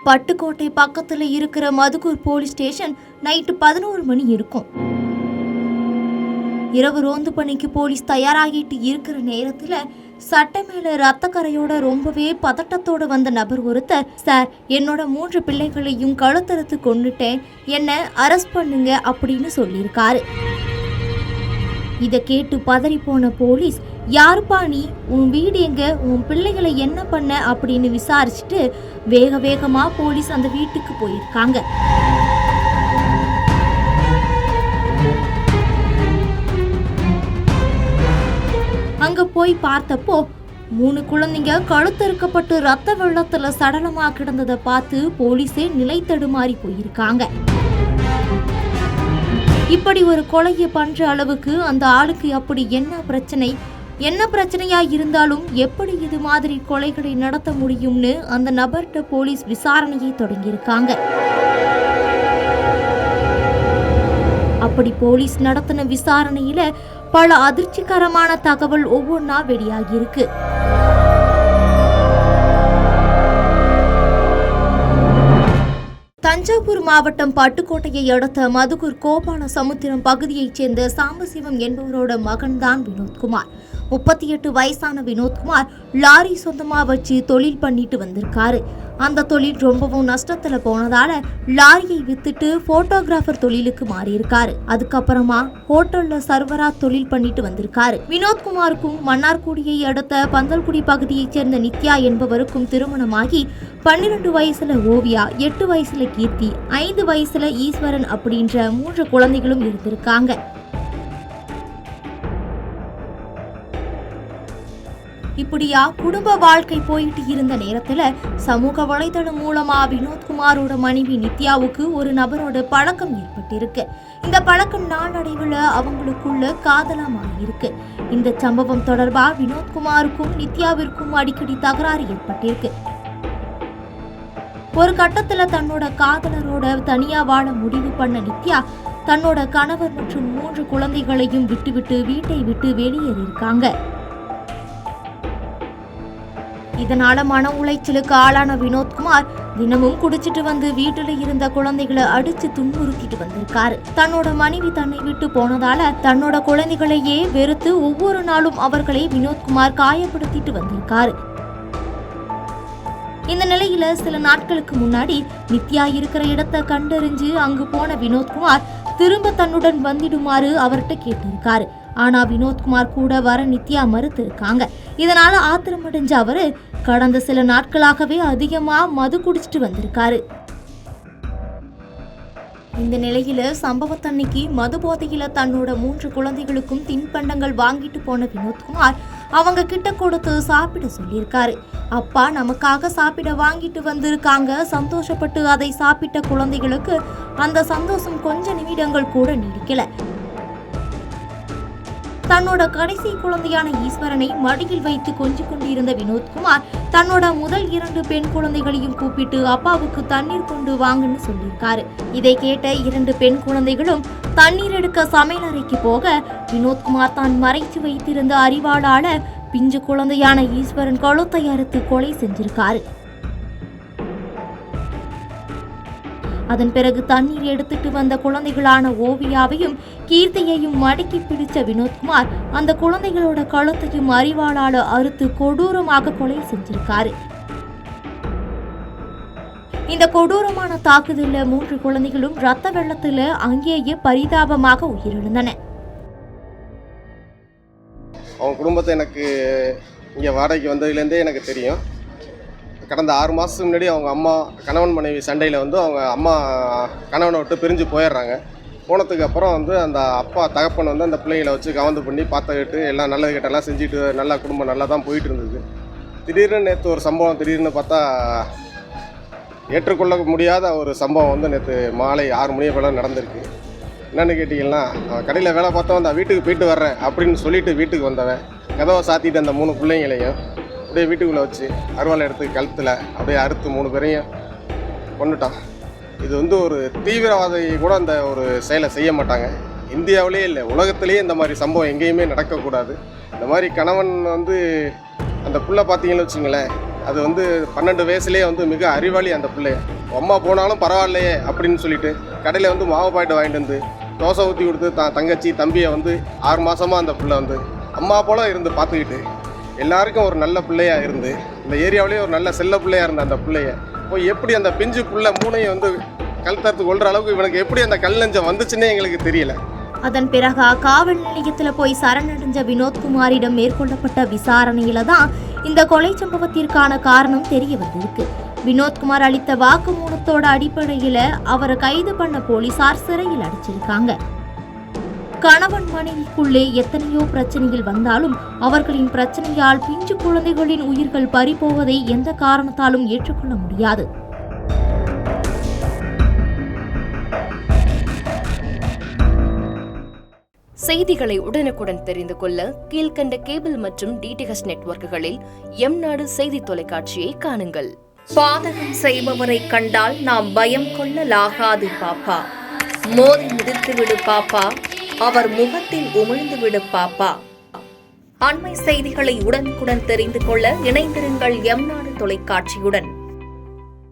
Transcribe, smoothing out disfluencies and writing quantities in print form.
பட்டுக்கோட்டை பக்கத்துல இருக்கிற Madukkur police station night 11 மணி இருக்கும். இரவு ரோந்து பணிக்கு போலீஸ் தயாராகிட்டு இருக்கிற நேரத்துல சட்டை மேல ரத்த கரையோட ரொம்பவே பதட்டத்தோட வந்த நபர் ஒருத்தர், சார், என்னோட 3 பிள்ளைகளையும் கழுத்தறுத்து கொண்டுட்டேன், என்ன அரெஸ்ட் பண்ணுங்க அப்படின்னு சொல்லியிருக்காரு. இதை கேட்டு பதறி போன போலீஸ், யாருப்பா நீ, உன் வீடு எங்க, உன் பிள்ளைகளை என்ன பண்ண அப்படின்னு விசாரிச்சுட்டு வேக வேகமா போலீஸ் அந்த வீட்டுக்கு போயிருக்காங்க. அங்க போய் பார்த்தப்போ 3 குழந்தைங்க கழுத்தறுக்கப்பட்டு ரத்த வெள்ளத்துல சடலமா கிடந்ததை பார்த்து போலீஸே நிலை தடுமாறி போயிருக்காங்க. இப்படி ஒரு கொலையை பண்ற அளவுக்கு அந்த ஆளுக்கு அப்படி என்ன பிரச்சனையா இருந்தாலும் எப்படி இது மாதிரி கொலைகளை நடத்த முடியும்னு அந்த நபர்கிட்ட போலீஸ் விசாரணையை தொடங்கியிருக்காங்க. அப்படி போலீஸ் நடத்தின விசாரணையில பல அதிர்ச்சிகரமான தகவல் ஒவ்வொன்றா வெளியாகியிருக்கு. தஞ்சாவூர் மாவட்டம் பட்டுக்கோட்டையை அடுத்த மதுக்கூர் கோபால சமுத்திரம் பகுதியைச் சேர்ந்த சாம்பசிவம் என்பவரோட மகன்தான் வினோத்குமார். 38 வயசான வினோத்குமார் லாரி சொந்தமா வச்சு தொழில் பண்ணிட்டு வந்திருக்காரு. அந்த தொழில் ரொம்பவும் நஷ்டத்துல போனதால லாரியை வித்துட்டு போட்டோகிராஃபர் தொழிலுக்கு மாறியிருக்காரு. அதுக்கப்புறமா ஹோட்டல்ல சர்வரா தொழில் பண்ணிட்டு வந்திருக்காரு. வினோத்குமாருக்கும் மன்னார்குடியை அடுத்த பந்தல்குடி பகுதியைச் சேர்ந்த நித்யா என்பவருக்கும் திருமணமாகி 12 வயசுல ஓவியா, 8 வயசுல கீர்த்தி, 5 வயசுல ஈஸ்வரன் அப்படின்ற 3 குழந்தைகளும் இருந்திருக்காங்க. இப்படியா குடும்ப வாழ்க்கை போயிட்டு இருந்த நேரத்துல சமூக வலைதளம் மூலமா வினோத்குமாரோட மனைவி நித்யாவுக்கு ஒரு நபரோட பழக்கம் ஏற்பட்டிருக்கு. இந்த பழக்கம் நாளடைவுல அவங்களுக்குள்ள காதலா மாறியிருக்கு. இந்த சம்பவம் தொடர்பா வினோத்குமாருக்கும் நித்யாவிற்கும் அடிக்கடி தகராறு ஏற்பட்டிருக்கு. ஒரு கட்டத்துல தன்னோட காதலரோட தனியா வாழ முடிவு பண்ண நித்யா தன்னோட கணவர் மற்றும் 3 குழந்தைகளையும் விட்டுவிட்டு வீட்டை விட்டு வெளியேறியிருக்காங்க. இதனால மன உளைச்சலுக்கு ஆளான வினோத்குமார் தினமும் குடிச்சிட்டு வந்து வீட்டுல இருந்த குழந்தைகளை அடிச்சு துன்புறுத்திட்டு வந்திருக்காரு. தன்னோட மனைவி தன்னை விட்டு போனதால தன்னோட குழந்தைகளையே வெறுத்து ஒவ்வொரு நாளும் அவர்களை வினோத்குமார் காயப்படுத்திட்டு வந்திருக்காரு. இந்த நிலையில சில நாட்களுக்கு முன்னாடி நித்யா இருக்கிற இடத்தை கண்டறிஞ்சு அங்கு போன வினோத்குமார் திரும்ப தன்னுடன் வந்திடுமாறு அவர்கிட்ட கேட்டிருக்காரு. ஆனா வினோத்குமார் கூட வர நித்யா மறுத்து இருக்காங்க. இதனால ஆத்திரமடைஞ்ச அவரு கடந்த சில நாட்களாகவே அதிகமா மது குடிச்சிட்டு வந்திருக்காரு. இந்த நிலையில சம்பவத்தன்னைக்கு மது போதையில தன்னோட 3 குழந்தைகளுக்கும் தின்பண்டங்கள் வாங்கிட்டு போன வினோத்குமார் அவங்க கிட்ட கொடுத்து சாப்பிட சொல்லியிருக்காரு. அப்பா நமக்காக சாப்பிட வாங்கிட்டு வந்திருக்காங்க. சந்தோஷப்பட்டு அதை சாப்பிட்ட குழந்தைகளுக்கு அந்த சந்தோஷம் கொஞ்ச நிமிடங்கள் கூட நீடிக்கல. தன்னோட கடைசி குழந்தையான ஈஸ்வரனை மடியில் வைத்து கொஞ்சிக் கொண்டிருந்த வினோத்குமார் தன்னோட முதல் 2 பெண் குழந்தைகளையும் கூப்பிட்டு அப்பாவுக்கு தண்ணீர் கொண்டு வாங்கன்னு சொல்லியிருக்காரு. இதை கேட்ட 2 பெண் குழந்தைகளும் தண்ணீர் எடுக்க சமையல் அறைக்கு போக வினோத்குமார் தான் மறைச்சு வைத்திருந்த அரிவாளால பிஞ்சு குழந்தையான ஈஸ்வரன் கழுத்தை அறுத்து கொலை செஞ்சிருக்காரு. அதன் பிறகு தண்ணீர் எடுத்துட்டு வந்த குழந்தைகளான ஓவியாவையும் கீர்த்தியையும் மடக்கி பிடிச்ச வினோத்குமார் அந்த குழந்தைகளோட கழுத்தையும் அரிவாளால அறுத்து கொடூரமாக கொலை செஞ்சிருக்காரு. இந்த கொடூரமான தாக்குதல்ல 3 குழந்தைகளும் ரத்த வெள்ளத்துல அங்கேயே பரிதாபமாக உயிரிழந்தன. அவங்க குடும்பத்தை எனக்கு இங்கே வாடகைக்கு வந்ததுலேருந்தே எனக்கு தெரியும். கடந்த 6 மாதத்துக்கு முன்னாடி அவங்க அம்மா கணவன் மனைவி சண்டையில் வந்து அவங்க அம்மா கணவனை விட்டு பிரிஞ்சு போயிடுறாங்க. போனதுக்கு அப்புறம் வந்து அந்த அப்பா தகப்பன் வந்து அந்த பிள்ளைகளை வச்சு கவர்ந்து பண்ணி பார்த்துக்கிட்டு எல்லாம் நல்லது கிட்டெல்லாம் செஞ்சுட்டு நல்லா குடும்பம் நல்லா தான் போயிட்டு இருந்தது. திடீர்னு நேற்று ஒரு சம்பவம், திடீர்னு பார்த்தா ஏற்றுக்கொள்ள முடியாத ஒரு சம்பவம் வந்து நேற்று மாலை 6 மணி போல் நடந்திருக்கு. என்னென்னு கேட்டிங்கன்னா, கடையில் வேலை பார்த்தவன் அந்த வீட்டுக்கு போயிட்டு வர்றேன் அப்படின்னு சொல்லிட்டு வீட்டுக்கு வந்தவன் கதவை சாத்திட்டு அந்த 3 பிள்ளைங்களையும் அப்படியே வீட்டுக்குள்ளே வச்சு அருவாளை எடுத்து கழுத்தில் அப்படியே அறுத்து 3 பேரையும் கொண்டுட்டான். இது வந்து ஒரு தீவிரவாதி கூட அந்த ஒரு செயலை செய்ய மாட்டாங்க. இந்தியாவிலே இல்லை, உலகத்திலேயே இந்த மாதிரி சம்பவம் எங்கேயுமே நடக்கக்கூடாது. இந்த மாதிரி கணவன் வந்து அந்த புள்ள பார்த்தீங்கன்னு வச்சுங்களேன், அது வந்து 12 வயசுலேயே வந்து மிக அறிவாளி அந்த பிள்ளைய. அம்மா போனாலும் பரவாயில்லையே அப்படின்னு சொல்லிட்டு கடையில் வந்து மாவு பாக்கெட்டு வாங்கிட்டு வந்து தோசை ஊற்றி கொடுத்து தங்கச்சி தம்பியை வந்து 6 மாதமாக அந்த பிள்ளை வந்து அம்மா போல இருந்து பார்த்துக்கிட்டு எல்லாருக்கும் ஒரு நல்ல பிள்ளையாக இருந்து இந்த ஏரியாவிலேயே ஒரு நல்ல செல்ல பிள்ளையாக இருந்த அந்த பிள்ளைய போய் எப்படி அந்த பிஞ்சு பிள்ளை மூணையை வந்து கழுத்தறுத்து கொள்கிற அளவுக்கு இவனுக்கு எப்படி அந்த கல் நெஞ்சம் வந்துச்சுன்னே எங்களுக்கு தெரியல. அதன் பிறகு காவல் நிலையத்தில் போய் சரணடைஞ்ச வினோத்குமாரிடம் மேற்கொள்ளப்பட்ட விசாரணையில தான் இந்த கொலை சம்பவத்திற்கான காரணம் தெரிய வந்திருக்கு. வினோத்குமார் அளித்த வாக்குமூலத்தோட அடிப்படையில் அவரை கைது பண்ண போலீசார் சிறையில் அடைச்சிருக்காங்க. கணவன் மனைவிக்குள்ளே எத்தனையோ பிரச்சனைகள் வந்தாலும் அவர்களின் பிரச்சனையால் பிஞ்சு குழந்தைகளின் உயிர்கள் பறிபோவதை எந்த காரணத்தாலும் ஏற்றுக்கொள்ள முடியாது. செய்திகளை உடனுக்குடன் தெரிந்து கொள்ள கீழ்கண்ட கேபிள் மற்றும் டிடிஹெச் நெட்வொர்க்குகளில் எம்நாடு செய்தி தொலைக்காட்சியை காணுங்கள். பாதகம் செய்பவரை கண்டால் நாம் பயம் கொள்ளலாகாது பாப்பா. மோதி மிதித்து விடு பாப்பா, அவர் முகத்தில் உமிழ்ந்து விடு பாப்பா. அண்மை செய்திகளை உடனுக்குடன் தெரிந்து கொள்ள இணைந்திருங்கள் எம்நாடு தொலைக்காட்சியுடன்.